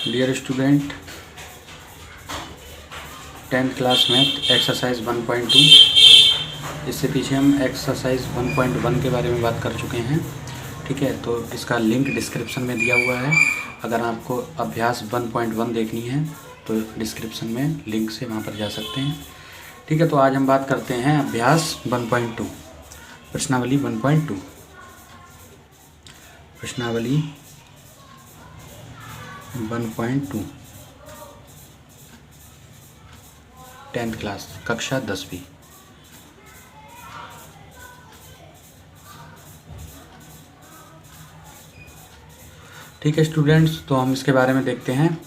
Dear student, 10th class math exercise 1.2। इससे पीछे हम एक्सरसाइज 1.1 के बारे में बात कर चुके हैं। ठीक है, तो इसका लिंक डिस्क्रिप्शन में दिया हुआ है। अगर आपको अभ्यास 1.1 देखनी है तो डिस्क्रिप्शन में लिंक से वहाँ पर जा सकते हैं। ठीक है, तो आज हम बात करते हैं अभ्यास 1.2, प्रश्नावली 1.2। प्रश्नावली 1.2 10th क्लास, कक्षा 10वीं। ठीक है स्टूडेंट्स, तो हम इसके बारे में देखते हैं।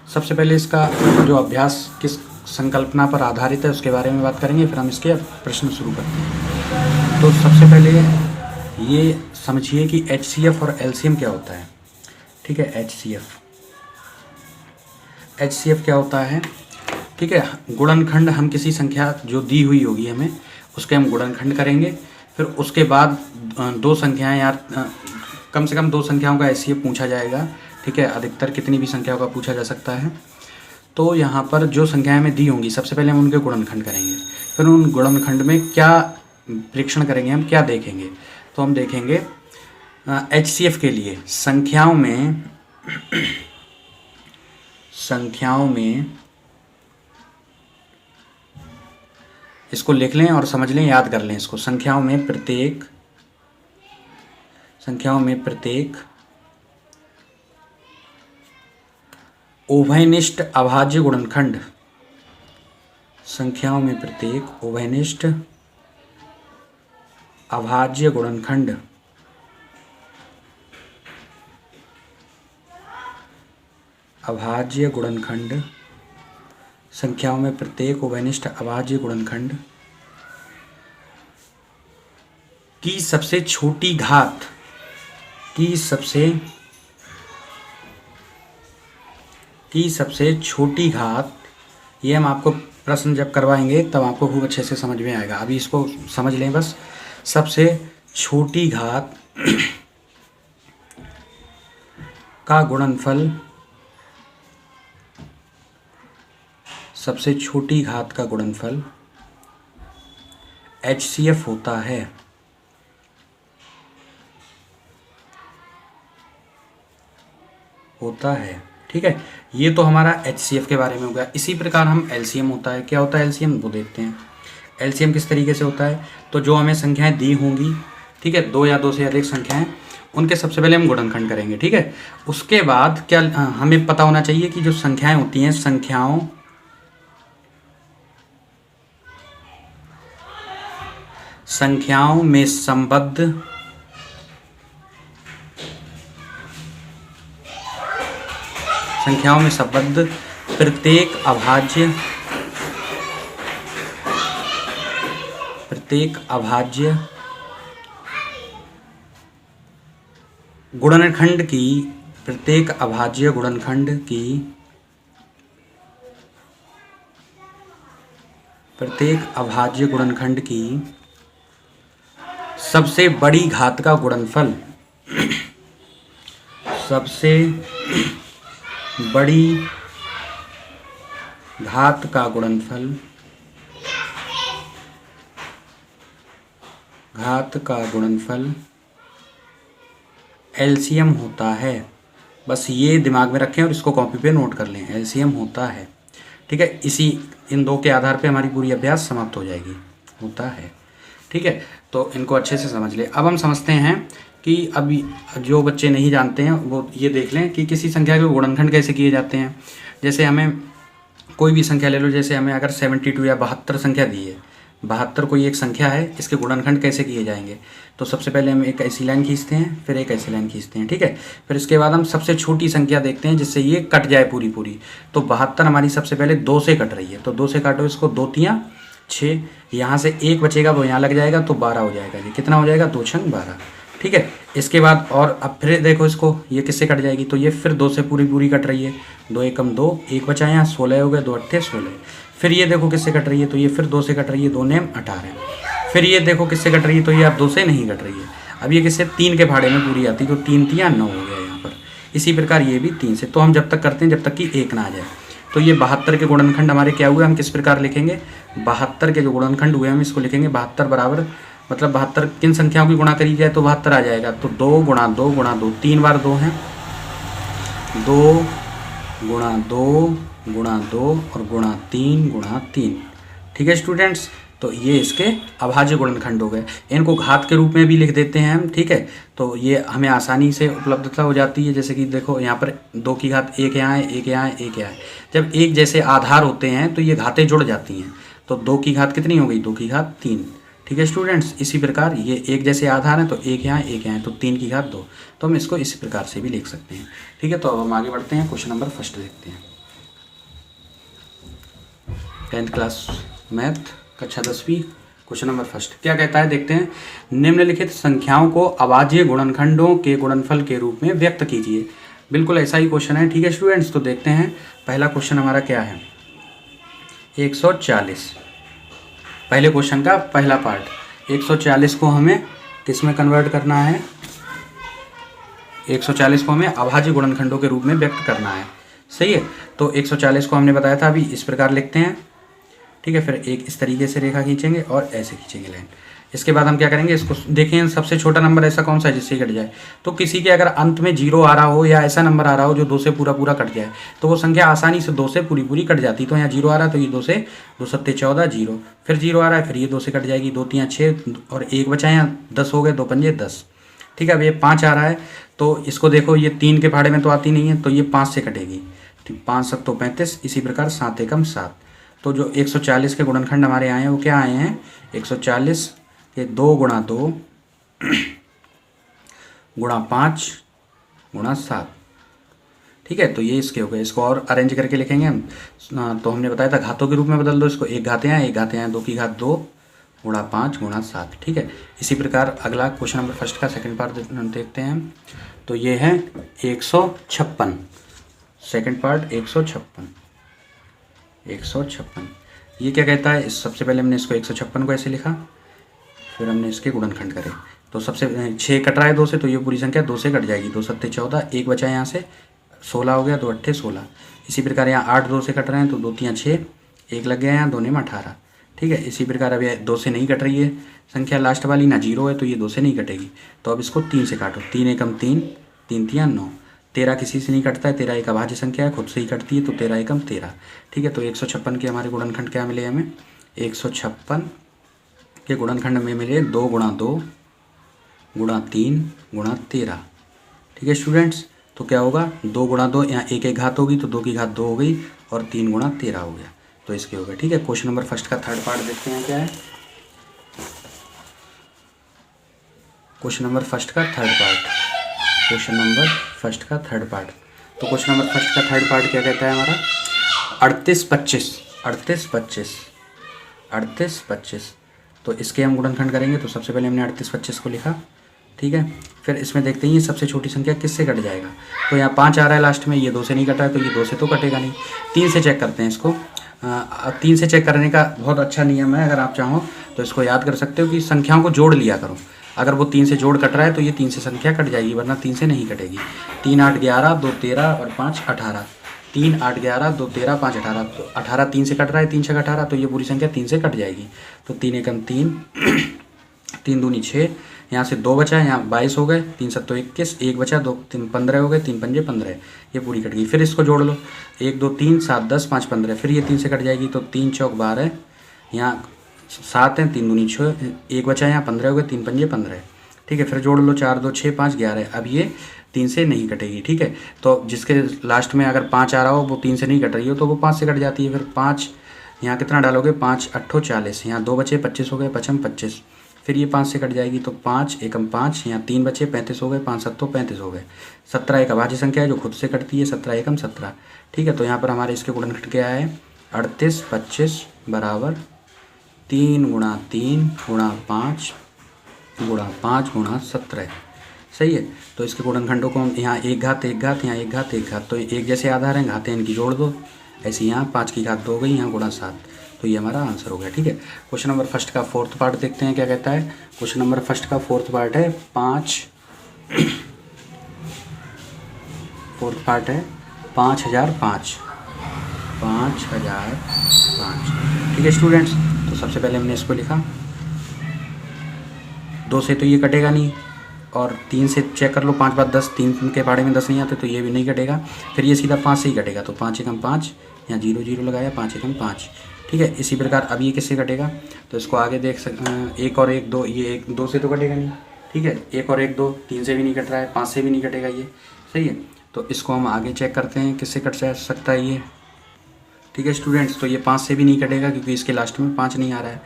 सबसे पहले इसका जो अभ्यास किस संकल्पना पर आधारित है उसके बारे में बात करेंगे, फिर हम इसके प्रश्न शुरू करते हैं। तो सबसे पहले ये समझिए कि HCF और LCM क्या होता है। ठीक है, HCF क्या होता है। ठीक है, गुणनखंड हम किसी संख्या जो दी हुई होगी हमें, उसके हम गुणनखंड करेंगे। फिर उसके बाद दो संख्याएं या कम से कम दो संख्याओं का HCF पूछा जाएगा। ठीक है, अधिकतर कितनी भी संख्याओं का पूछा जा सकता है। तो यहाँ पर जो संख्याएं हमें दी होंगी, सबसे पहले हम उनके गुणनखंड करेंगे। फिर उन गुणनखंड में क्या परीक्षण करेंगे, हम क्या देखेंगे। तो हम देखेंगे HCF के लिए संख्याओं में इसको लिख लें और समझ लें, याद कर लें इसको। संख्याओं में प्रत्येक उभयनिष्ठ अभाज्य गुणनखंड, संख्याओं में प्रत्येक उभयनिष्ठ अभाज्य गुणनखंड संख्याओं में प्रत्येक उभयनिष्ठ अभाज्य गुणनखंड की सबसे छोटी घात, ये हम आपको प्रश्न जब करवाएंगे तब आपको खूब अच्छे से समझ में आएगा। अभी इसको समझ लें बस। सबसे छोटी घात का गुणनफल, सबसे छोटी घात का गुणनफल HCF होता है। ठीक है, ये तो हमारा HCF के बारे में हो गया। इसी प्रकार हम LCM होता है। क्या होता है LCM, वो देखते हैं। LCM किस तरीके से होता है, तो जो हमें संख्याएं दी होंगी, ठीक है, दो या दो से अधिक संख्याएं, उनके सबसे पहले हम गुणनखंड करेंगे। ठीक है, उसके बाद क्या हमें पता होना चाहिए कि जो संख्याएं होती हैं, संख्याओं में संबद्ध प्रत्येक अभाज्य गुणनखंड की सबसे बड़ी घात का गुणनफल, सबसे बड़ी घात का गुणनफल LCM होता है। बस ये दिमाग में रखें और इसको कॉपी पे नोट कर लें, LCM होता है। ठीक है, इन दो के आधार पे हमारी पूरी अभ्यास समाप्त हो जाएगी। होता है। ठीक है, तो इनको अच्छे से समझ लें। अब हम समझते हैं कि अभी जो बच्चे नहीं जानते हैं वो ये देख लें कि किसी संख्या के गुणनखंड कैसे किए जाते हैं। जैसे हमें कोई भी संख्या ले लो, जैसे हमें अगर 72 या 72 संख्या दी है, 72 कोई एक संख्या है, इसके गुणनखंड कैसे किए जाएंगे। तो सबसे पहले हम एक ऐसी लाइन खींचते हैं, फिर एक ऐसी लाइन खींचते हैं। ठीक है, फिर इसके बाद हम सबसे छोटी संख्या देखते हैं जिससे ये कट जाए पूरी। तो 72 हमारी सबसे पहले 2 से कट रही है, तो 2 से काटो इसको, 2 तियां 6, यहाँ से 1 बचेगा वो यहाँ लग जाएगा, तो 12 हो जाएगा। ये कितना हो जाएगा, 2 छंग 12। ठीक है, इसके बाद और अब फिर देखो इसको, ये किससे कट जाएगी, तो ये फिर 2 से पूरी कट रही है। 2 एकम 2, 1 बचा यहाँ, 16 हो गए, 2 अट्ठे 16। फिर ये देखो किससे कट रही है, तो ये फिर 2 से कट रही है, 2 नेम 18। फिर ये देखो किससे कट रही है, तो ये अब 2 से नहीं कट रही है। अब ये किससे, 3 के भाड़े में पूरी आती, तो 3 तियां 9 हो गया यहाँ पर। इसी प्रकार ये भी 3 से। तो हम जब तक करते हैं जब तक कि 1 ना आ जाए। तो ये 72 के गुणनखंड हमारे क्या हुए, हम किस प्रकार लिखेंगे, 72 के जो गुणनखंड हुए हम इसको लिखेंगे 72 बराबर, मतलब 72 किन संख्याओं की गुणा करी जाए तो 72 आ जाएगा। तो 2 गुणा 2 गुणा 2, 3 बार 2 हैं, 2 गुणा 2 गुणा 2 और गुणा 3 गुणा 3। ठीक है स्टूडेंट्स, तो ये इसके अभाज्य गुणनखंड हो गए। इनको घात के रूप में भी लिख देते हैं हम। ठीक है, तो ये हमें आसानी से उपलब्धता हो जाती है। जैसे कि देखो यहाँ पर 2 की घात 1 यहाँ है, 1 यहाँ है, 1 यहाँ है। जब एक जैसे आधार होते हैं तो ये घातें जुड़ जाती हैं। तो 2 की घात कितनी हो गई, 2 की घात 3। ठीक है स्टूडेंट्स, इसी प्रकार ये एक जैसे आधार हैं तो 1 यहाँ 1 यहाँ है, तो 3 की घात 2। तो हम इसको इसी प्रकार से भी लिख सकते हैं। ठीक है, तो अब हम आगे बढ़ते हैं, क्वेश्चन नंबर फर्स्ट देखते हैं। 10th क्लास मैथ कक्षा 10वीं क्वेश्चन नंबर फर्स्ट क्या कहता है, देखते हैं। निम्नलिखित संख्याओं को अभाज्य गुणनखंडों के गुणनफल के रूप में व्यक्त कीजिए। बिल्कुल ऐसा ही क्वेश्चन है। ठीक है स्टूडेंट्स, तो देखते हैं पहला क्वेश्चन हमारा क्या है, 140। पहले क्वेश्चन का पहला पार्ट, 140 को हमें किस में कन्वर्ट करना है, 140 को हमें अभाज्य गुणनखंडों के रूप में व्यक्त करना है। सही है, तो 140 को हमने बताया था अभी इस प्रकार लिखते हैं। ठीक है, फिर एक इस तरीके से रेखा खींचेंगे और ऐसे खींचेंगे लाइन। इसके बाद हम क्या करेंगे, इसको देखें सबसे छोटा नंबर ऐसा कौन सा है जिससे कट जाए। तो किसी के अगर अंत में 0 आ रहा हो या ऐसा नंबर आ रहा हो जो 2 से पूरा पूरा कट जाए, तो वो संख्या आसानी से 2 से पूरी पूरी कट जाती है। तो यहाँ 0 आ रहा है तो ये 2 से 2 सत्ते 14 0, फिर 0 आ रहा है फिर ये 2 से कट जाएगी, 2 3 6 और 1 बचा, यहाँ 10 हो गए, 2 पंजे 10। ठीक है, अब ये 5 आ रहा है तो इसको देखो, ये 3 के भाड़े में तो आती नहीं है तो ये 5 से कटेगी। ठीक, 5 7 35, इसी प्रकार 7 एकम 7। तो जो 140 के गुणनखंड हमारे आए हैं वो क्या आए हैं, 140 ये 2 गुणा 2 गुणा 5 गुणा 7। ठीक है, तो ये इसके हो गए। इसको और अरेंज करके लिखेंगे हम। तो हमने बताया था घातों के रूप में बदल दो इसको, एक घाते हैं 2 की घात 2 गुणा 5 गुणा 7। ठीक है, इसी प्रकार अगला क्वेश्चन नंबर फर्स्ट का सेकंड पार्ट देखते हैं हम। तो ये है 156, सेकंड पार्ट 156। ये क्या कहता है, सबसे पहले हमने इसको 156 को ऐसे लिखा, फिर हमने इसके गुणनखंड करे। तो सबसे 6 कट रहा है 2 से, तो ये पूरी संख्या 2 से कट जाएगी, 2 सत्ते 14, 1 बचा यहाँ से 16 हो गया, 2 अट्ठे 16। इसी प्रकार यहाँ 8 2 से कट रहे हैं तो 2 3 6, 1 लग गया यहाँ, 2 में 18। ठीक है, इसी प्रकार अब ये 2 से नहीं कट रही है संख्या लास्ट वाली, ना 0 है तो ये 2 से नहीं कटेगी। तो अब इसको 3 से काटो, 3 एकम 3, 3 3 9। 13 किसी से नहीं कटता है, 13 एक अभाज्य संख्या है, खुद से ही कटती है, तो 13 एकम 13। ठीक है, तो 156 के हमारे गुणनखंड क्या मिले हमें, 156 के गुणनखंड में मिले 2 गुणा 2 गुणा 3 गुणा 13। ठीक है स्टूडेंट्स, तो क्या होगा, 2 गुणा 2, यहाँ 1 एक घात होगी तो 2 की घात 2 हो गई और 3 गुणा 13 हो गया, तो इसके हो गए। ठीक है, क्वेश्चन नंबर फर्स्ट का थर्ड पार्ट देखते हैं क्या है। क्वेश्चन नंबर फर्स्ट का third part, question number first का थर्ड पार्ट। तो क्वेश्चन नंबर फर्स्ट का थर्ड पार्ट क्या कहता है हमारा, 38 25। तो इसके हम गुणनखंड करेंगे। तो सबसे पहले हमने 38 25 को लिखा। ठीक है, फिर इसमें देखते हैं ये सबसे छोटी संख्या किससे कट जाएगा। तो यहाँ 5 आ रहा है लास्ट में, ये 2 से नहीं कटा है तो ये 2 से तो कटेगा नहीं। 3 से चेक करते हैं इसको। 3 से चेक करने का बहुत अच्छा नियम है, अगर आप चाहो तो इसको याद कर सकते हो कि संख्याओं को जोड़ लिया करो। अगर वो 3 से जोड़ कट रहा है तो ये 3 से संख्या कट जाएगी, वरना 3 से नहीं कटेगी। 3 8 11 2 13 और 5 18। 3 8 11 2 13 5 18। तो 18 3 से कट रहा है, 3 6 18, तो ये पूरी संख्या 3 से कट जाएगी। तो 3 एकम 3, 3 दूनी 6, यहाँ से 2 बचा है, यहाँ 22 हो गए, 3 सत्तो 21, 1 बचा, 2 3 15 हो गए, 3 पंजे 15, ये पूरी कट गई। फिर इसको जोड़ लो, 1 2 3 7 10 5 15, फिर ये 3 से कट जाएगी। तो 3 चौक 12, यहाँ 7 है, 3 दूनी 6, 1 बचा है, यहाँ 15 हो गए, 3 पंजे 15। ठीक है, फिर जोड़ लो, 4 2 6 5 11। अब ये 3 से नहीं कटेगी। ठीक है, तो जिसके लास्ट में अगर 5 आ रहा हो वो 3 से नहीं कट रही हो तो वो 5 से कट जाती है। फिर 5 यहाँ कितना डालोगे, 5 8 40, यहाँ 2 बचे 25 हो गए, 5 25, फिर ये 5 से कट जाएगी। तो 5 एकम 5, यहाँ 3 बचे 35 हो गए, 5 7 35 हो गए। 17 एक अभाज्य संख्या है जो खुद से कटती है, 17 एकम 17। ठीक है, तो यहाँ पर हमारे इसके गुणनखंड क्या है, 38 25 बराबर 3 गुणा 3 गुणा 5 गुणा 5 गुणा 17। सही है, तो इसके गुणनखंडों को हम यहाँ एक घात यहाँ एक घात तो एक जैसे आधार हैं, घातें इनकी जोड़ दो, ऐसे यहाँ 5 की घात 2 हो गई, यहाँ गुणा 7, तो ये हमारा आंसर हो गया। ठीक है, क्वेश्चन नंबर फर्स्ट का फोर्थ पार्ट देखते हैं क्या कहता है। क्वेश्चन नंबर फर्स्ट का फोर्थ पार्ट है 5 फोर्थ पार्ट है 5005, 5005। ठीक है स्टूडेंट्स, तो सबसे पहले हमने इसको लिखा, 2 से तो ये कटेगा नहीं, और 3 से चेक कर लो, 5 बार 10, 3 के पहाड़े में 10 नहीं आते तो ये भी नहीं कटेगा, फिर ये सीधा 5 से ही कटेगा, तो 5 एकम 5, यहाँ 0 0 लगाया, 5 एकम 5। ठीक है, इसी प्रकार अब ये किससे कटेगा, तो इसको आगे देख 1 और 1 2, ये 1 2 से तो कटेगा नहीं। ठीक है, 1 और 1 2, 3 से भी नहीं कट रहा है, 5 से भी नहीं कटेगा ये, सही है। तो इसको हम आगे चेक करते हैं किससे कट सकता है ये। ठीक है स्टूडेंट्स, तो ये 5 से भी नहीं कटेगा क्योंकि इसके लास्ट में 5 नहीं आ रहा है,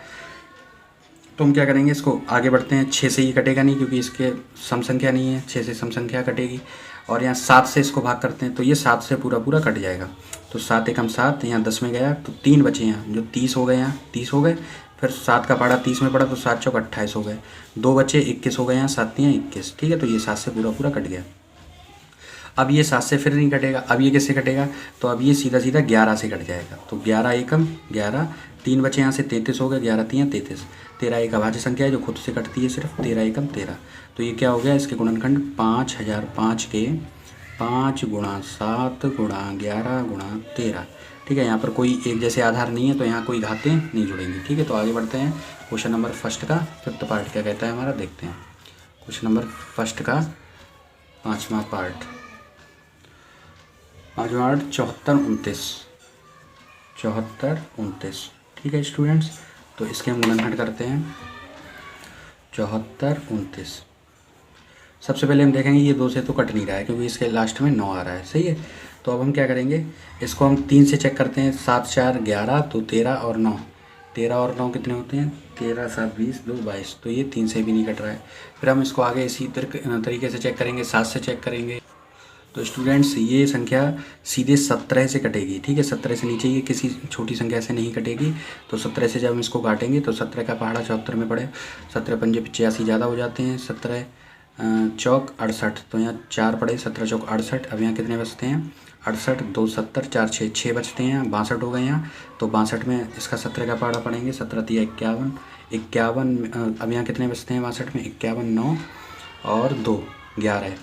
तो हम क्या करेंगे, इसको आगे बढ़ते हैं। 6 से ये कटेगा नहीं क्योंकि इसके सम संख्या नहीं है, 6 से सम संख्या कटेगी, और यहाँ 7 से इसको भाग करते हैं तो ये 7 से पूरा पूरा कट जाएगा, तो 7 एकम 7, यहाँ 10 में गया तो 3 बचे, यहाँ जो 30 हो गए, यहाँ 30 हो गए, फिर 7 का पहाड़ा 30 में पड़ा तो 7 चौक 28 हो गए, 2 बचे 21 हो गए, यहाँ 7 तियाँ 21। ठीक है, तो ये 7 से पूरा पूरा कट गया। अब ये 7 से फिर नहीं कटेगा, अब ये किससे कटेगा, तो अब ये सीधा सीधा 11 से कट जाएगा, तो 11 एकम 11, 3 बचे यहाँ से 33 हो गए, 11 तियाँ 33, 13 एक अभाज्य संख्या है जो खुद से कटती है सिर्फ, 13 एकम 13। तो ये क्या हो गया, इसके गुणनखंड 5005 के 5 गुणा 7 गुणा 11 गुणा 13। ठीक है, यहाँ पर कोई एक जैसे आधार नहीं है तो यहाँ कोई घातें नहीं जुड़ेंगी। ठीक है, तो आगे बढ़ते हैं। क्वेश्चन नंबर फर्स्ट का 5th पार्ट क्या कहता है हमारा, देखते हैं। क्वेश्चन नंबर फर्स्ट का 5वां पार्ट 74 29, 74 29। ठीक है स्टूडेंट्स, तो इसके हम गुणनखंड करते हैं 74 29। सबसे पहले हम देखेंगे ये 2 से तो कट नहीं रहा है क्योंकि इसके लास्ट में 9 आ रहा है, सही है। तो अब हम क्या करेंगे, इसको हम 3 से चेक करते हैं, 7 4 11, तो 13 और 9, 13 और 9 कितने होते हैं, 13 7 20 2 22, तो ये 3 से भी नहीं कट रहा है। फिर हम इसको आगे इसी तरीके से चेक करेंगे, 7 से चेक करेंगे, तो स्टूडेंट्स ये संख्या सीधे 17 से कटेगी। ठीक है, 17 से नीचे ये किसी छोटी संख्या से नहीं कटेगी, तो 17 से जब हम इसको काटेंगे तो 17 का पहाड़ा 74 में पड़े, 17 पंजे 85 ज़्यादा हो जाते हैं, 17 चौक 68, तो यहाँ 4 पड़े, 17 चौक 68। अब यहाँ कितने बचते हैं, 68 2 70 4 6 6 बचते हैं, 62 हो गए यहाँ, तो 62 में इसका 17 का पहाड़ा पड़ेंगे, 17 तिया 51 51। अब यहाँ कितने बचते हैं 62 में, 51 9 और 2 11,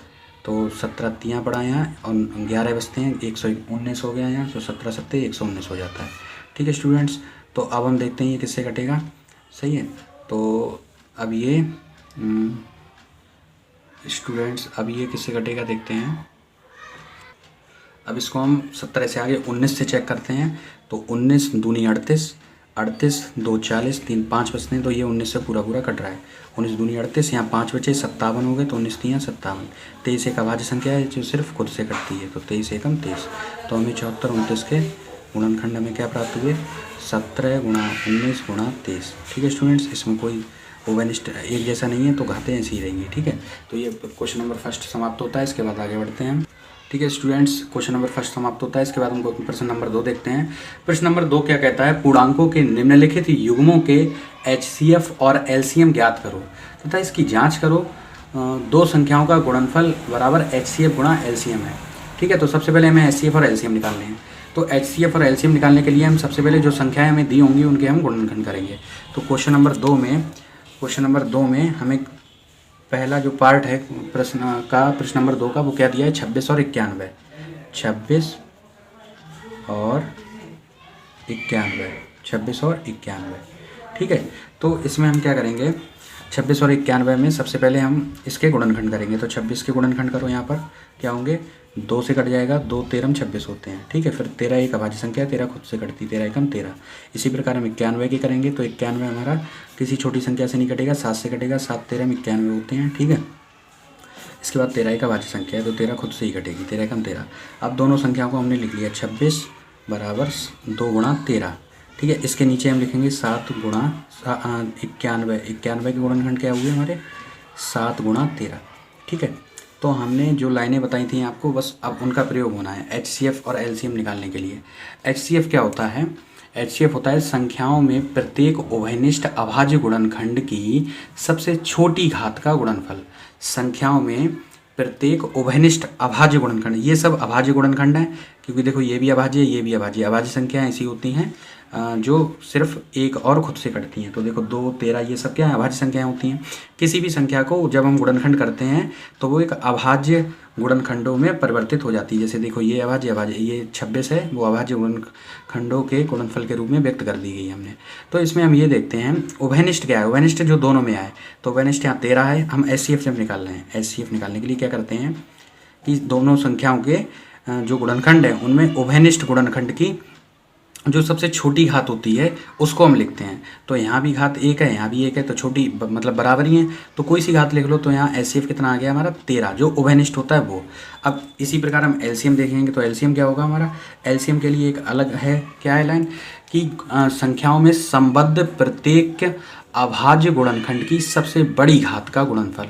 तो 17 तियाँ पड़ा यहाँ और 11 बचते हैं, 119 हो गया यहाँ, तो 17 सत्ते 119 हो जाता है। ठीक है स्टूडेंट्स, तो अब हम देखते हैं ये किससे कटेगा, सही है। तो अब ये स्टूडेंट्स अब ये किससे कटेगा देखते हैं। अब इसको हम 17 से आगे 19 से चेक करते हैं, तो 19 दूनी 38, 38 2 40, 3 5 बचते हैं, तो ये 19 से पूरा पूरा कट रहा है। 19 दूनी 38, यहाँ 5 बचे 57 हो गए, तो 19 तियाँ 57। 23 एक अभाज्य संख्या है जो सिर्फ खुद से कटती है, तो 23 एकम 23। तो हमें 74 29 के गुणनखंड में क्या प्राप्त हुए, 17 गुणा 19 गुणा 23। ठीक है स्टूडेंट्स, इसमें कोई ओवनिस्ट एक जैसा नहीं है, तो घातें ऐसी ही रहेंगी। ठीक है, तो ये क्वेश्चन नंबर फर्स्ट समाप्त होता है। इसके बाद आगे बढ़ते हैं। ठीक है स्टूडेंट्स, क्वेश्चन नंबर फर्स्ट समाप्त होता है। इसके बाद हम प्रश्न नंबर 2 देखते हैं। प्रश्न नंबर 2 क्या कहता है, पूर्णांकों के निम्नलिखित युग्मों के HCF और LCM ज्ञात करो तथा इसकी जांच करो। 2 संख्याओं का गुणनफल बराबर HCF गुणा LCM है। ठीक है, तो सबसे पहले हमें HCF और LCM निकालने हैं। तो HCF और LCM निकालने के लिए हम सबसे पहले जो संख्याएं हमें दी होंगी उनके हम गुणनखंड करेंगे। तो क्वेश्चन नंबर 2 में हमें पहला जो पार्ट है प्रश्न नंबर 2 का, वो क्या दिया है, 26 और 91, 26 और 91, 26 और 91। ठीक है, तो इसमें हम क्या करेंगे, 26 और 91 में सबसे पहले हम इसके गुणनखंड करेंगे। तो 26 के गुणनखंड करो, यहाँ पर क्या होंगे, 2 से कट जाएगा, 2 13 26 होते हैं। ठीक है, फिर 13 एक अभाज्य संख्या है, 13 खुद से कटती, 13 एकम 13। इसी प्रकार हम 91 की करेंगे, तो 91 हमारा किसी छोटी संख्या से नहीं कटेगा, 7 से कटेगा, 7 13 91 होते हैं। ठीक है, इसके बाद 13 एक अभाज्य संख्या है, तो 13 खुद से ही कटेगी, 13 एकम 13। अब दोनों संख्याओं को हमने लिख लिया, 26 बराबर 2 गुणा 13। ठीक है, इसके नीचे हम लिखेंगे 7 गुणा 91, 91 के गुणनखंड क्या हुए हमारे, 7 गुणा 13। ठीक है, तो हमने जो लाइनें बताई थी आपको, बस अब उनका प्रयोग होना है HCF और LCM निकालने के लिए। HCF क्या होता है, HCF होता है संख्याओं में प्रत्येक उभयनिष्ठ अभाज्य गुणनखंड की सबसे छोटी घात का गुणनफल। संख्याओं में प्रत्येक उभयनिष्ठ अभाज्य गुणनखंड, ये सब अभाज्य गुणनखंड हैं क्योंकि देखो ये भी अभाज्य है, ये भी अभाज्य, अभाज्य संख्याएं ऐसी होती हैं जो सिर्फ एक और खुद से कटती हैं। तो देखो 2, 13 ये सब क्या है, अभाज्य संख्याएं होती हैं। किसी भी संख्या को जब हम गुणनखंड करते हैं तो वो एक अभाज्य गुणनखंडों में परिवर्तित हो जाती है। जैसे देखो ये अभाज्य ये 26 है, वो अभाज्य गुणनखंडों के गुणनफल के रूप में व्यक्त कर दी गई हमने। तो इसमें हम ये देखते हैं उभयनिष्ठ क्या है, उभयनिष्ठ जो दोनों में आए। तो उभयनिष्ठ यहाँ 13 है, हम HCF जब निकाल रहे हैं, HCF निकालने के लिए क्या करते हैं कि दोनों संख्याओं के जो गुणनखंड है उनमें उभयनिष्ठ गुणनखंड की जो सबसे छोटी घात होती है उसको हम लिखते हैं। तो यहाँ भी घात 1 है, यहाँ भी 1 है, तो छोटी मतलब बराबर ही है, तो कोई सी घात लिख लो। तो यहाँ HCF कितना आ गया हमारा 13, जो उभयनिष्ठ होता है वो। अब इसी प्रकार हम LCM देखेंगे तो LCM क्या होगा हमारा, LCM के लिए एक अलग है, क्या है लाइन कि संख्याओं में संबद्ध प्रत्येक अभाज्य गुणनखंड की सबसे बड़ी घात का गुणनफल।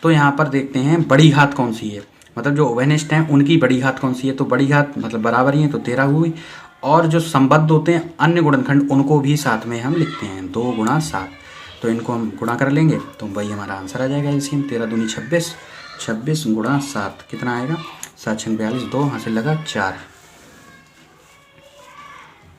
तो यहाँ पर देखते हैं बड़ी घात कौन सी है, मतलब जो उभयनिष्ठ हैं उनकी बड़ी घात कौन सी है। तो बड़ी घात मतलब बराबर ही है, तो 13 हुई। और जो संबद्ध होते हैं अन्य गुणनखंड उनको भी साथ में हम लिखते हैं 2 गुणा 7। तो इनको हम गुणा कर लेंगे तो वही हमारा आंसर आ जाएगा LCM। 13 दूनी 26, 26 गुणा 7 कितना आएगा, 7 छंग 42, 2 हासिल लगा 4,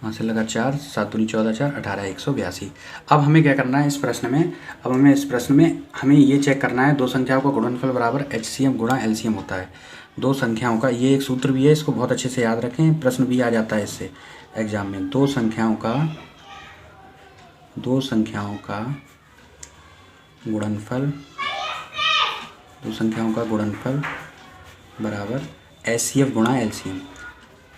हासिल लगा 4, 7 दूनी 14, 4 18, 182। अब हमें क्या करना है इस प्रश्न में, अब हमें इस प्रश्न में हमें ये चेक करना है दो संख्याओं का गुणनफल बराबर HCM गुणा LCM होता है। दो संख्याओं का ये एक सूत्र भी है, इसको बहुत अच्छे से याद रखें, प्रश्न भी आ जाता है इससे एग्जाम में। दो संख्याओं का गुणनफल बराबर HCF गुणा LCM,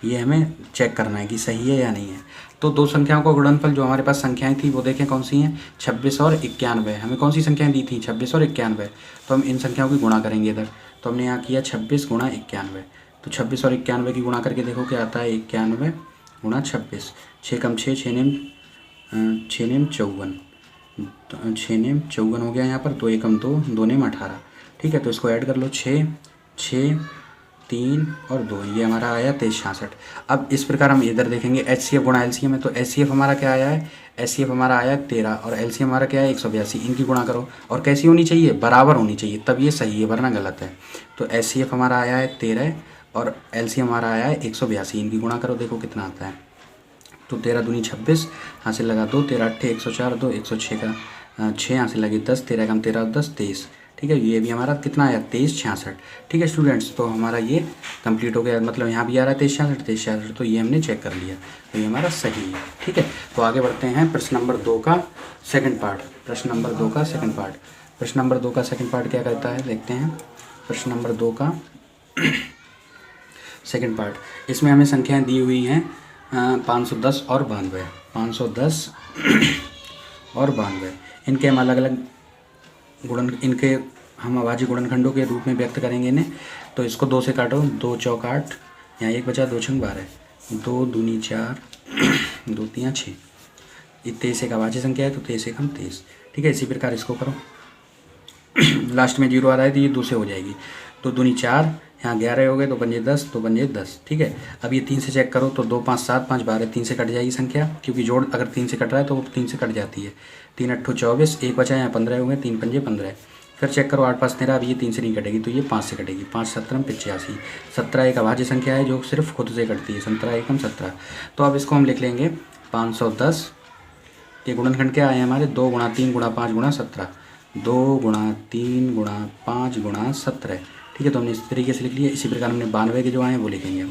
ये हमें चेक करना है कि सही है या नहीं है। तो दो संख्याओं का गुणनफल जो हमारे पास संख्याएं थी वो देखें कौन सी हैं, 26 और 91। हमें कौन सी संख्याएं दी थी, 26 और 91। तो हम इन संख्याओं की गुणा करेंगे इधर। तो हमने यहाँ किया 26 गुणा 91। तो 26 और 91 की गुणा करके देखो क्या आता है, 91 गुणा 26, 6 कम 6, 6 नेम 54, 6 नेम 54 हो गया यहाँ पर। 2 एकम 2, 2 नेम 18, ठीक है। तो इसको ऐड कर लो, 6, 6, 3 और 2, ये हमारा आया 2366। अब इस प्रकार हम इधर देखेंगे HCF गुणा LCM है, तो HCF हमारा क्या आया है, HCF हमारा आया 13 और LCM हमारा क्या है 182। इनकी गुणा करो और कैसी होनी चाहिए, बराबर होनी चाहिए, तब ये सही है वरना गलत है। तो HCF हमारा आया है 13 और LCM हमारा आया है 182, इनकी गुणा करो देखो कितना आता है। तो 13 दूनी 26, हासिल लगा 2, 13 8 104, 2 106 का 6 हासिल लगी 10, 13 कम 13 10 23, ठीक है। ये भी हमारा कितना आया 2366, ठीक है स्टूडेंट्स। तो हमारा ये कंप्लीट हो गया, मतलब यहाँ भी आ रहा है 2366, तो ये हमने चेक कर लिया, तो ये हमारा सही है, ठीक है। तो आगे बढ़ते हैं प्रश्न नंबर 2 का सेकंड पार्ट। प्रश्न नंबर 2 का सेकंड पार्ट, प्रश्न नंबर 2 का सेकंड पार्ट क्या कहता है, देखते हैं। प्रश्न नंबर 2 का सेकंड पार्ट, इसमें हमें संख्याएँ दी हुई हैं 510 और 92, 510 और 92। इनके हम अलग अलग इनके हम अभाज्य गुणनखंडों के रूप में व्यक्त करेंगे इन्हें। तो इसको 2 से काटो, 2 चौक 8, यहाँ 1 बचा, 2 छंग 12, 2 दूनी 4, 2 तियाँ 6, ये 23 एक अभाज्य संख्या है, तो 23 एकम 23, ठीक है। इसी प्रकार इसको करो, लास्ट में 0 आ रहा है तो ये 2 से हो जाएगी, 2 दूनी 4, यहाँ 11 हो गए, 2 पंजे 10, 2 पंजे 10, ठीक है। अब ये 3 से चेक करो, तो 2 5 7 5 12, 3 से कट जाएगी संख्या, क्योंकि जोड़ अगर 3 से कट रहा है तो 3 से कट जाती है। 3 8 24, 1 बचा, यहाँ 15 हो गए, 3 पंजे 15। फिर चेक करो 8 5 13, अब ये 3 से नहीं कटेगी तो ये 5 से कटेगी, 5 17 85। 17 एक अभाज्य संख्या है जो सिर्फ खुद से कटती है, 17 एकम 17। तो अब इसको हम लिख लेंगे 510 के गुणनखंड क्या आए हमारे, 2 गुणा 3 गुणा 5 गुणा 17, 2 गुणा 3 गुणा 5 गुणा 17, ठीक है। तो हमने इस तरीके से लिख लिया। इसी प्रकार हमने 92 के जो आए हैं वो लिखेंगे।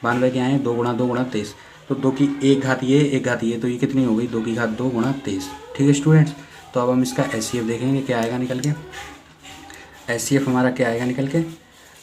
92 के आए हैं 2 गुणा 23, तो 2 की 1 घात ये 1 घात ये, तो ये कितनी हो गई, 2 की घात 2 गुणा 23, ठीक है स्टूडेंट्स। तो अब हम इसका HCF देखेंगे क्या आएगा निकल के। HCF हमारा क्या आएगा निकल के,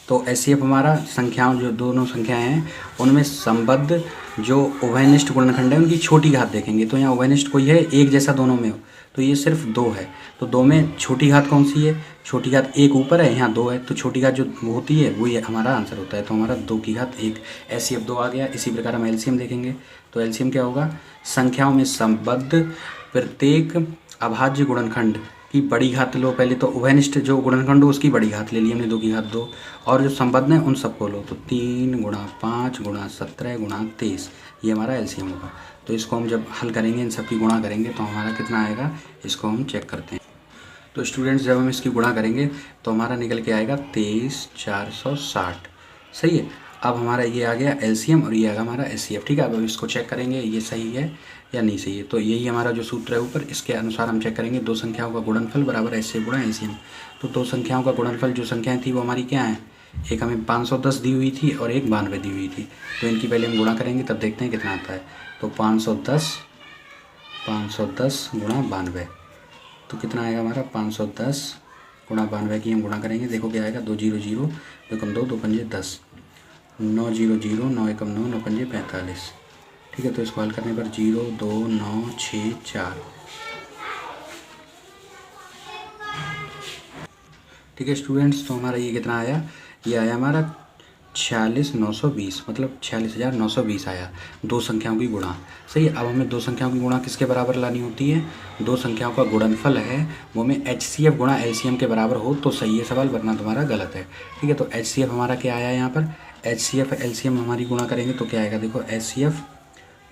तो HCF हमारा संख्याओं जो दोनों संख्याएं हैं उनमें संबद्ध जो उभयनिष्ठ गुणनखंड है उनकी छोटी घात देखेंगे। तो यहाँ उभयनिष्ठ कोई है एक जैसा दोनों में हो, तो ये सिर्फ 2 है। तो 2 में छोटी घात कौन सी है, छोटी घात 1 ऊपर है, यहाँ 2 है, तो छोटी घात जो होती है वो ये हमारा आंसर होता है। तो हमारा 2 की घात 1, HCF 2 आ गया। इसी प्रकार हम LCM देखेंगे, तो LCM क्या होगा, संख्याओं में संबद्ध प्रत्येक अभाज्य गुणनखंड की बड़ी घात लो पहले, तो उभयनिष्ठ जो गुणनखंड हो उसकी बड़ी घात ले ली हमने, 2 की घात 2, और जो संबद्ध है उन सबको लो, तो 3 गुणा 5 गुणा 17 गुणा 23, ये हमारा LCM होगा। तो इसको हम जब हल करेंगे, इन सब की गुणा करेंगे तो हमारा कितना आएगा, इसको हम चेक करते हैं। तो स्टूडेंट्स जब हम इसकी गुणा करेंगे तो हमारा निकल के आएगा 23,460, सही है। अब हमारा ये आ गया LCM और ये आ गया हमारा HCF, ठीक है। अब इसको चेक करेंगे, ये सही है या नहीं सही है। तो यही हमारा जो सूत्र है ऊपर, इसके अनुसार हम चेक करेंगे। दो संख्याओं का गुणनफल बराबर HCF गुणा LCM। तो दो संख्याओं का गुणनफल जो संख्याएं थी वो हमारी क्या है, एक हमें 510 दी हुई थी और एक 92 दी हुई थी। तो इनकी पहले हम गुणा करेंगे, तब देखते हैं कितना आता है। तो 510 गुणा 92, तो कितना आएगा हमारा 510 गुणा 92 की हम गुणा करेंगे। देखो क्या आएगा, 2 0 0 2 कम 2 2 पंजे 10, 9 0 0 9 एकम 9 9 पंजे 45। ठीक है, तो इसको हल करने पर 0 2 9 6 4। ठीक है स्टूडेंट्स, तो हमारा ये कितना आया, ये आया हमारा 46,920, मतलब 46,920 आया दो संख्याओं की गुणा। सही है, अब हमें दो संख्याओं की गुणा किसके बराबर लानी होती है, दो संख्याओं का गुणनफल है वो हमें HCF गुणा LCM के बराबर हो तो सही है सवाल, वरना तुम्हारा गलत है। ठीक है, तो HCF हमारा क्या आया यहाँ पर, HCF LCM हमारी गुणा करेंगे तो क्या आएगा, देखो HCF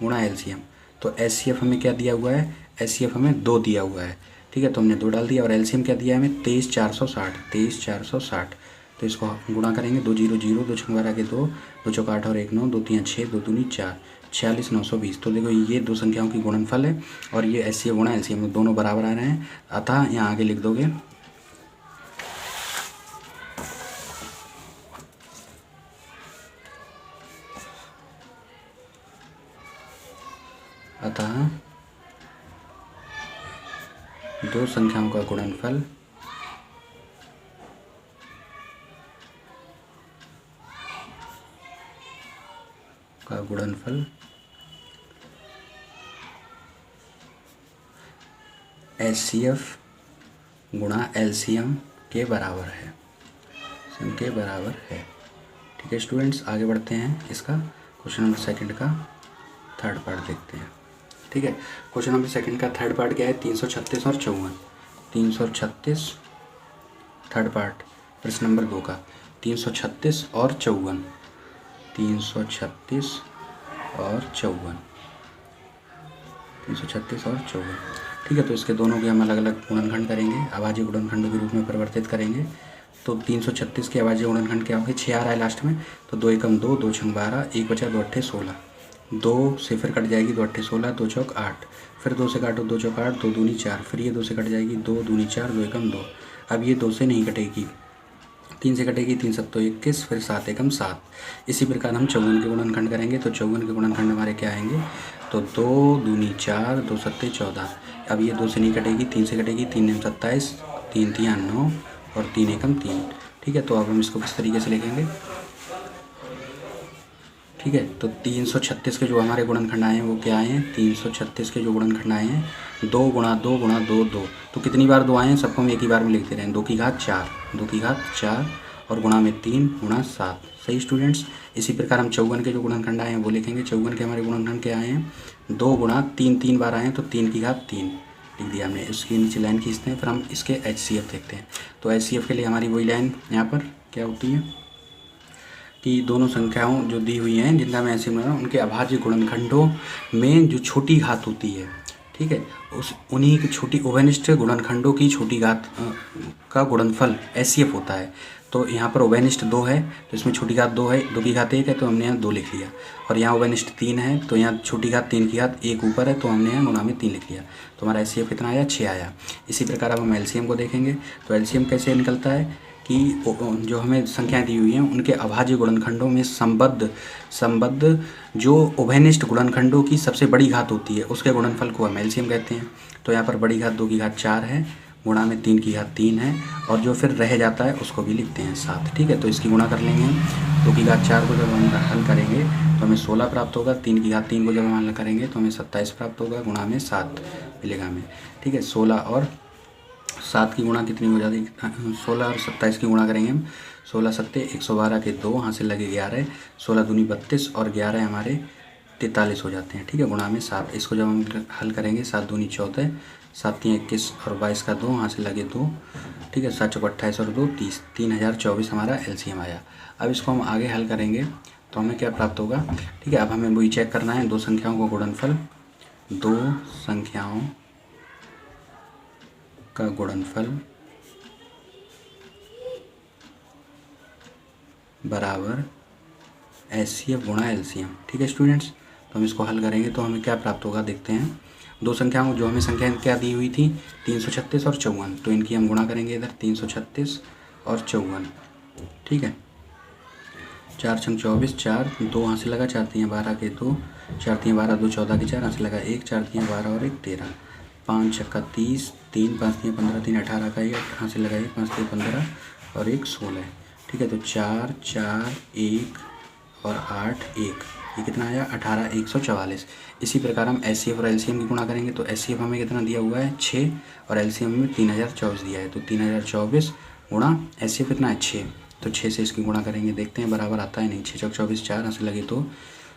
गुणा LCM। तो HCF हमें क्या दिया हुआ है, HCF हमें 2 दिया हुआ है। ठीक है, तो हमने 2 डाल दिया, और LCM क्या दिया है हमें 23,460, 23,460। तो इसको गुणा करेंगे, 2 0 0 2 छंग 12 के 2, 2 चौक 8 और 1 9, 2 3 6 2 दूनी 4, 46,920। तो देखो ये दो संख्याओं की गुणनफल है और ये HCF गुणा LCM दोनों बराबर आ रहे हैं। अतः यहाँ आगे लिख दोगे अतः दो संख्याओं का गुणनफल HCF गुणा LCM के बराबर है, ठीक है स्टूडेंट्स, आगे बढ़ते हैं। इसका क्वेश्चन नंबर सेकंड का थर्ड पार्ट देखते हैं। ठीक है, क्वेश्चन नंबर सेकंड का थर्ड पार्ट क्या है, 336 और 54। 336 थर्ड पार्ट प्रश्न नंबर 2 का, 336 और 54, 336 और 54, 336 और 54। ठीक है, तो इसके दोनों के हम अलग अलग गुणनखंड करेंगे, अभाज्य गुणनखंडों के रूप में परिवर्तित करेंगे। तो 336 के अभाज्य गुणनखंड क्या होंगे, 6 आ रहा है लास्ट में, तो 2 एकम 2, 2 छंग 12, 1 बचा 2 अट्ठे 16, 2 से फिर कट जाएगी, 2 अट्ठे 16, 2 चौक 8, फिर 2 से काटो 2 चौक 8, 2 दूनी 4, फिर ये 2 से कट जाएगी, 2 दूनी 4, 2 एकम 2। अब ये 2 से नहीं कटेगी, 3 से कटेगी, 3 सत्तो 21, फिर 7 एकम 7। इसी प्रकार हम 54 के गुणनखंड करेंगे। तो 54 के गुणनखंड हमारे क्या आएंगे, तो 2 दूनी 4, 2 सत्ते 14। अब ये 2 से नहीं कटेगी, 3 से कटेगी, 3 एम 27, 3 तियां 9 और 3 एकम 3। ठीक है, तो अब हम इसको किस तरीके से लिखेंगे। ठीक है, तो 336 के जो हमारे गुणनखंड आए हैं वो क्या आए हैं, 336 के जो गुणनखंड आए हैं 2 गुणा 2 गुणा 2 2। तो कितनी बार 2 आए हैं, सबको हम एक ही बार में लिखते रहें, 2 की घात 4, 2 की घात 4 और गुणा में 3 गुणा 7। सही स्टूडेंट्स, इसी प्रकार हम 54 के जो गुणनखंड आए हैं वो लिखेंगे। 54 के हमारे गुणनखंड क्या आए हैं, 2 गुणा 3 3 बार आए हैं, तो 3 की घात 3 लिख दिया हमने। इसकी नीचे लाइन खींचते हैं, फिर हम इसके HCF देखते हैं। तो HCF के लिए हमारी वही लाइन यहाँ पर क्या होती है कि दोनों संख्याओं जो दी हुई हैं जिनका मैं ऐसे बना रहा हूँ, उनके अभाज्य गुणनखंडों में जो छोटी घात होती है, ठीक है, उन्हीं की छोटी उभयनिष्ठ गुणनखंडों की छोटी घात का गुणनफल HCF होता है। तो यहाँ पर उभयनिष्ठ 2 है तो इसमें छोटी घात 2 है, 2 की घात 1 है तो हमने यहाँ 2 लिख लिया, और यहाँ उभयनिष्ठ 3 है तो यहाँ छोटी घात 3 की घात 1 ऊपर है तो हमने यहाँ गुणा में 3 लिख लिया। तो हमारा HCF कितना आया, 6 आया। इसी प्रकार अब हम LCM को देखेंगे। तो LCM कैसे निकलता है कि जो हमें संख्याएं दी हुई हैं उनके अभाज्य गुणनखंडों में संबद्ध जो उभयनिष्ठ गुणनखंडों की सबसे बड़ी घात होती है उसके गुणनफल को हम LCM कहते हैं। तो यहाँ पर बड़ी घात 2 की घात 4 है, गुणा में 3 की घात 3 है, और जो फिर रह जाता है उसको भी लिखते हैं 7। ठीक है, तो इसकी गुणा कर लेंगे हम। 2 की घात 4 को जब हम हल करेंगे तो हमें 16 प्राप्त होगा, 3 की घात 3 को जब हम हल करेंगे तो हमें 27 प्राप्त होगा, गुणा में 7 मिलेगा हमें। ठीक है, 16 और 7 की गुणा कितनी हो जाती है, 16 और 27 की गुणा करेंगे हम। 16 सत्ते 112 के 2, यहाँ से लगे 11, 16 दूनी 32 और 11 हमारे 43 हो जाते हैं। ठीक है, गुणा में 7। इसको जब हम हल करेंगे 7 दूनी 14, 7 तियां 21 और 22 का 2, यहाँ से लगे 2। ठीक है, 7 चौक 28 और 2 30, 3024 हमारा LCM आया। अब इसको हम आगे हल करेंगे तो हमें क्या प्राप्त होगा। ठीक है, अब हमें वही चेक करना है, दो संख्याओं का गुणनफल, दो संख्याओं का गुणनफल बराबर HCF गुणा LCM। ठीक है स्टूडेंट्स, तो हम इसको हल करेंगे तो हमें क्या प्राप्त होगा देखते हैं। दो संख्याओं जो हमें संख्या क्या दी हुई थी 336 और 54, तो इनकी हम गुणा करेंगे इधर 336 और 54। ठीक है, 4 छंग 24, 4 2 हाथ से लगा, 4 3 12 के 2, 4 3 12 2 14 के 4 हाथ से लगा 1, 4 3 12 और 1 13, 5 छक्का 30, 3 5 3 15 3 18 का 1 हाथ से लगा 1, 5 3 15 और 1 16। ठीक है, तो 4 4 1 और 8 1, ये कितना आया 18 144। इसी प्रकार हम एचसीएफ और एलसीएम की गुणा करेंगे तो एचसीएफ हमें कितना दिया हुआ है 6 और एलसीएम में 3024 दिया है, तो 3024 गुणा एचसीएफ कितना है 6, तो 6 से इसकी गुणा करेंगे, देखते हैं बराबर आता है नहीं। 6 चौक 24, 4 हाथ से लगे तो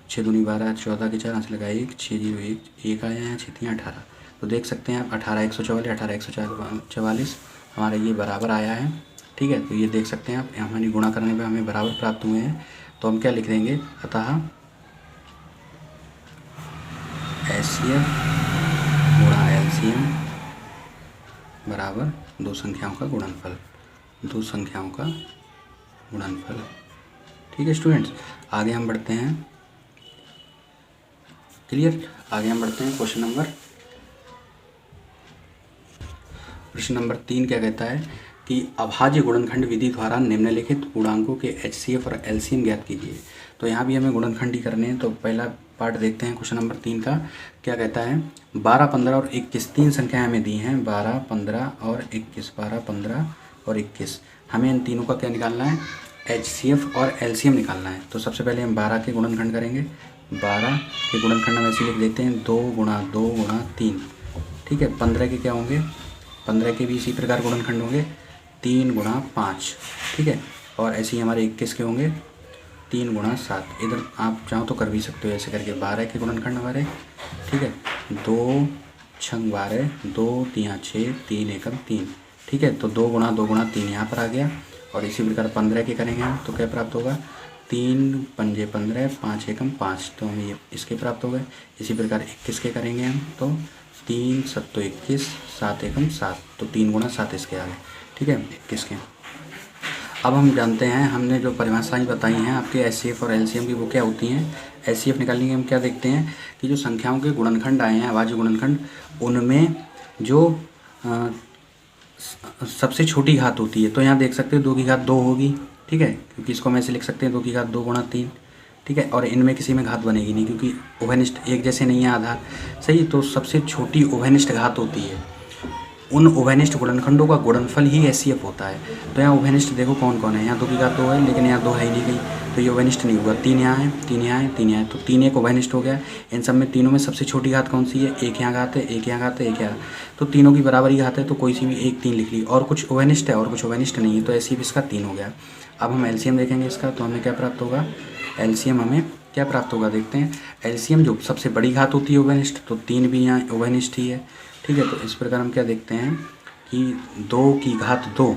6 दूनी 12, 14 के 4 हाथ से लगा 1, 6 0 1 1 आया है, 6 3 18, तो देख सकते हैं आप 18 144 18 144 हमारा ये बराबर आया है। ठीक है, तो ये देख सकते हैं आप हमारी गुणा करने पर हमें बराबर प्राप्त हुए हैं, तो हम क्या लिख देंगे, अतः एचसीएफ गुणा एलसीएम बराबर दो संख्याओं का गुणनफल, दो संख्याओं का गुणनफल। ठीक है स्टूडेंट्स, आगे हम बढ़ते हैं। क्लियर, आगे हम बढ़ते हैं प्रश्न नंबर 3 क्या कहता है कि अभाज्य गुणनखंड विधि द्वारा निम्नलिखित पूर्णांकों के एचसीएफ और एलसीएम ज्ञात कीजिए। तो यहाँ भी हमें गुणनखंड ही करने हैं, तो पहला पार्ट देखते हैं क्वेश्चन नंबर 3 का क्या कहता है। 12 15 और 21 तीन संख्याएं हमें दी हैं, 12 15 और 21, 12 15 और 21। हमें इन तीनों का क्या निकालना है, एचसीएफ और एलसीएम निकालना है। तो सबसे पहले हम 12 के गुणनखंड करेंगे, 12 के गुणनखंड हम ऐसे लिख देते हैं 2 गुणा 2 गुणा 3। ठीक है, 15 के क्या होंगे, 15 के भी इसी प्रकार गुणनखंड होंगे 3 गुणा 5। ठीक है, और ऐसे ही हमारे 21 के होंगे 3 गुणा 7। इधर आप चाहो तो कर भी सकते हो ऐसे करके। 12 के गुणनखंड हमारे, ठीक है, 2 छंग 12, 2 3 6 3 एकम 3। ठीक है, तो 2 गुणा 3 यहाँ पर आ गया, और इसी प्रकार 15 के करेंगे हम तो क्या प्राप्त होगा, 3 पंजे 15, 5 एकम 5, तो हमें ये इसके प्राप्त हो गए। इसी प्रकार 21 के करेंगे हम तो 3 7 21, 7 एकम 7, तो 3 गुणा 7 इसके आ गए। ठीक है, 21 के। अब हम जानते हैं, हमने जो परिभाषाएं बताई हैं आपके एचसीएफ और एलसीएम की, वो क्या होती हैं। एचसीएफ निकालने के हम क्या देखते हैं कि जो संख्याओं के गुणनखंड आए हैं, अभाज्य गुणनखंड, उनमें जो सबसे छोटी घात होती है, तो यहाँ देख सकते हैं 2 की घात 2 होगी। ठीक है, क्योंकि इसको हम ऐसे लिख सकते हैं 2 की घात 2 गुणा 3। ठीक है, और इनमें किसी में घात बनेगी नहीं क्योंकि उभयनिष्ठ एक जैसे नहीं है आधार, सही। तो सबसे छोटी उभयनिष्ठ घात होती है, उन उभयनिष्ठ गुणनखंडों का गुणनफल ही एचसीएफ होता है। तो यहाँ उभयनिष्ठ देखो कौन कौन है, यहाँ 2 की घात 2 है, लेकिन यहाँ 2 है ही नहीं कहीं, तो ये उभयनिष्ठ नहीं होगा। 3 यहाँ है, 3 यहाँ है, 3 यहाँ है, तो 3 एक उभयनिष्ठ हो गया। इन सब में तीनों में सबसे छोटी घात कौन सी है, 1 यहाँ घात है, 1 यहाँ घात है, 1 यहाँ, तो तीनों की बराबरी घात है, तो कोई सी भी एक 3 लिख ली। और कुछ उभयनिष्ठ है और कुछ उभयनिष्ठ नहीं है, तो एचसीएफ इसका 3 हो गया। अब हम एलसीएम देखेंगे इसका, तो हमें क्या प्राप्त होगा, एलसीएम हमें क्या प्राप्त होगा देखते हैं। एलसीएम जो सबसे बड़ी घात होती है उभयनिष्ठ, तो 3 भी यहाँ उभयनिष्ठ ही है। ठीक है, तो इस प्रकार हम क्या देखते हैं कि 2 की घात 2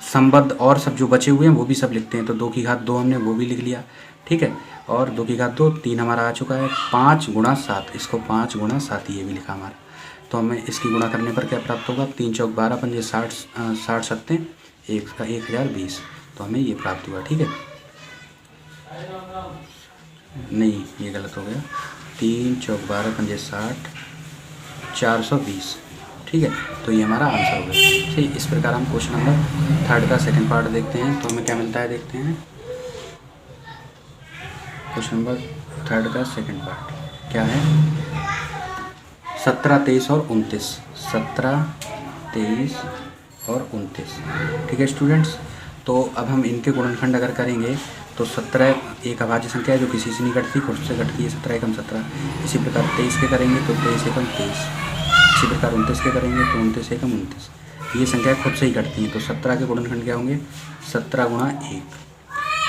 संबद्ध, और सब जो बचे हुए हैं वो भी सब लिखते हैं, तो 2 की घात 2 हमने वो भी लिख लिया। ठीक है, और 2 की घात 2 3 हमारा आ चुका है। 5 गुणा 7, इसको 5 गुणा 7 ये भी लिखा हमारा। तो हमें इसकी गुणा करने पर क्या प्राप्त होगा, 3 चौक 12 पंजे 60 60 सत्ते 1020, तो हमें ये प्राप्त हुआ। ठीक है, नहीं ये गलत हो गया, 3 चौक 12 पंजे 60 420। ठीक है, तो ये हमारा आंसर हो गया। ठीक, इस प्रकार हम क्वेश्चन नंबर 3 का सेकंड पार्ट देखते हैं, तो हमें क्या मिलता है देखते हैं। क्वेश्चन नंबर 3 का सेकंड पार्ट क्या है, 17 23 और 29, 17 23 और 29। ठीक है स्टूडेंट्स, तो अब हम इनके गुणनखंड अगर करेंगे तो 17 एक अभाज्य संख्या है जो किसी से नहीं घटती, खुद से घटती है, 17 एकम 17। इसी प्रकार 23 के करेंगे तो 23 एकम 23। इसी प्रकार 29 के करेंगे तो 29 एकम 29। ये संख्या खुद से ही घटती हैं, तो 17 के गुणनखंड क्या होंगे, 17 गुणा 1।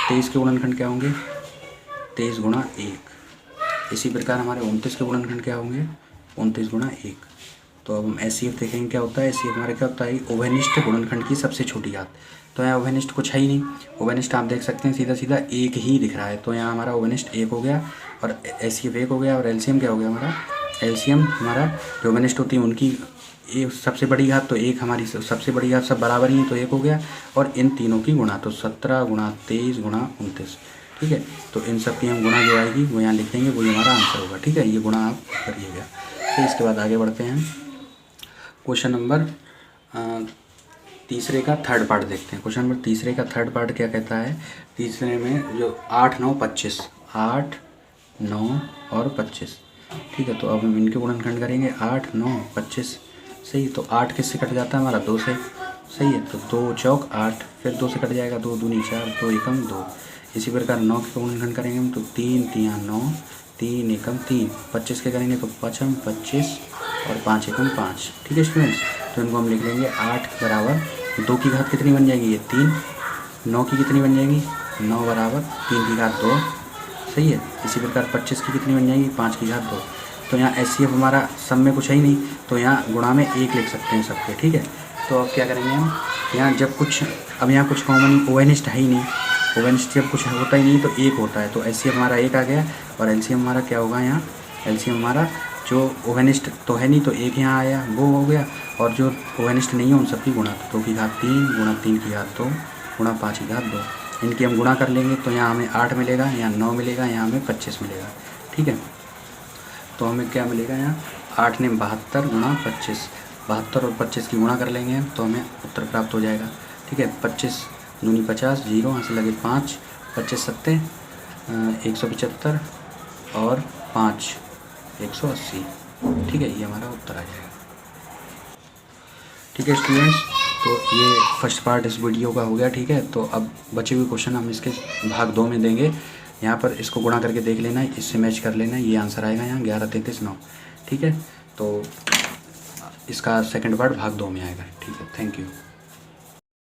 23 के गुणनखंड क्या होंगे, 23 गुणा 1। इसी प्रकार हमारे 29 के गुणनखंड क्या होंगे, 29 गुणा 1। तो अब हम एचसीएफ देखेंगे क्या होता है। एचसीएफ हमारे क्या होता है, उभयनिष्ठ गुणनखंड की सबसे छोटी घात। तो यहाँ उभयनिष्ठ कुछ है ही नहीं, उभयनिष्ठ आप देख सकते हैं सीधा सीधा 1 ही दिख रहा है, तो यहाँ हमारा उभयनिष्ठ 1 हो गया और एचसीएफ 1 हो गया। और एलसीएम क्या हो गया हमारा, एलसीएम हमारा जो उभयनिष्ठ होती है उनकी एक सबसे बड़ी घात, तो 1 हमारी सबसे बड़ी घात सब बराबर ही है, तो 1 हो गया। और इन तीनों की गुणा, तो 17 गुणा 23 गुणा 29। ठीक है। तो इन सब की हम गुणा जो आएगी वो यहाँ लिख देंगे, वही हमारा आंसर होगा, ठीक है। ये गुणा आप करिएगा। तो इसके बाद आगे बढ़ते हैं, क्वेश्चन नंबर तीसरे का थर्ड पार्ट देखते हैं। क्वेश्चन नंबर तीसरे का थर्ड पार्ट क्या कहता है, तीसरे में जो 8, 9, 25, 8, 9 और 25, ठीक है। तो अब हम इनके गुणनखंड करेंगे, 8, 9, 25, सही। तो 8 किससे कट जाता है हमारा, 2 से, सही है। तो 2 चौक 8, फिर 2 से कट जाएगा, 2 दूनी 4, 2 एकम 2। इसी प्रकार 9 के गुणनखंड करेंगे हम, तो 3 तियाँ 9, 3 एकम 3। 25 के करेंगे तो 5 25 और 5 एकम 5, ठीक है स्टूडेंट्स। तो इनको हम लिख लेंगे 8 बराबर 2 की घात कितनी बन जाएगी, ये 3। 9 की कितनी बन जाएगी, 9 बराबर 3 की घात 2, सही है। इसी प्रकार 25 की कितनी बन जाएगी, 5 की घात 2। तो यहाँ HCF हमारा सब में कुछ है ही नहीं, तो यहाँ गुणा में 1 लिख सकते हैं सबके, ठीक है। तो अब क्या करेंगे हम, यहाँ जब कुछ, अब यहाँ कुछ कॉमन ओवेनिस्ट है ही नहीं, ओवेनिस्ट जब कुछ होता ही नहीं तो 1 होता है, तो HCF हमारा 1 आ गया। और LCM हमारा क्या होगा, यहाँ LCM हमारा जो ओवेनिस्ट तो है नहीं तो 1 यहाँ आया, वो हो गया। और जो ओवेनिस्ट नहीं है उन सबकी गुणा, तो 2 की घात 3 गुणा 3 की घात 2 गुणा 5 की घात 2। इनकी हम गुणा कर लेंगे तो यहाँ हमें 8 मिलेगा, यहाँ 9 मिलेगा, यहाँ हमें 25 मिलेगा, ठीक है। तो हमें क्या मिलेगा, यहाँ 8 ने 72 गुणा 25, 72 और 25 की गुणा कर लेंगे तो हमें उत्तर प्राप्त हो जाएगा, ठीक है। 25 दूनी 50, 0 यहाँ से लगे 5, 25 सत्ते 175 और 5 180, ठीक है। ये हमारा उत्तर आ जाएगा, ठीक है स्टूडेंट्स। तो ये फर्स्ट पार्ट इस वीडियो का हो गया, ठीक है। तो अब बचे हुए क्वेश्चन हम इसके भाग 2 में देंगे। यहाँ पर इसको गुणा करके देख लेना है, इससे मैच कर लेना है, ये आंसर आएगा यहाँ 11, 33, 9, ठीक है। तो इसका सेकंड पार्ट भाग 2 में आएगा, ठीक है। Thank you.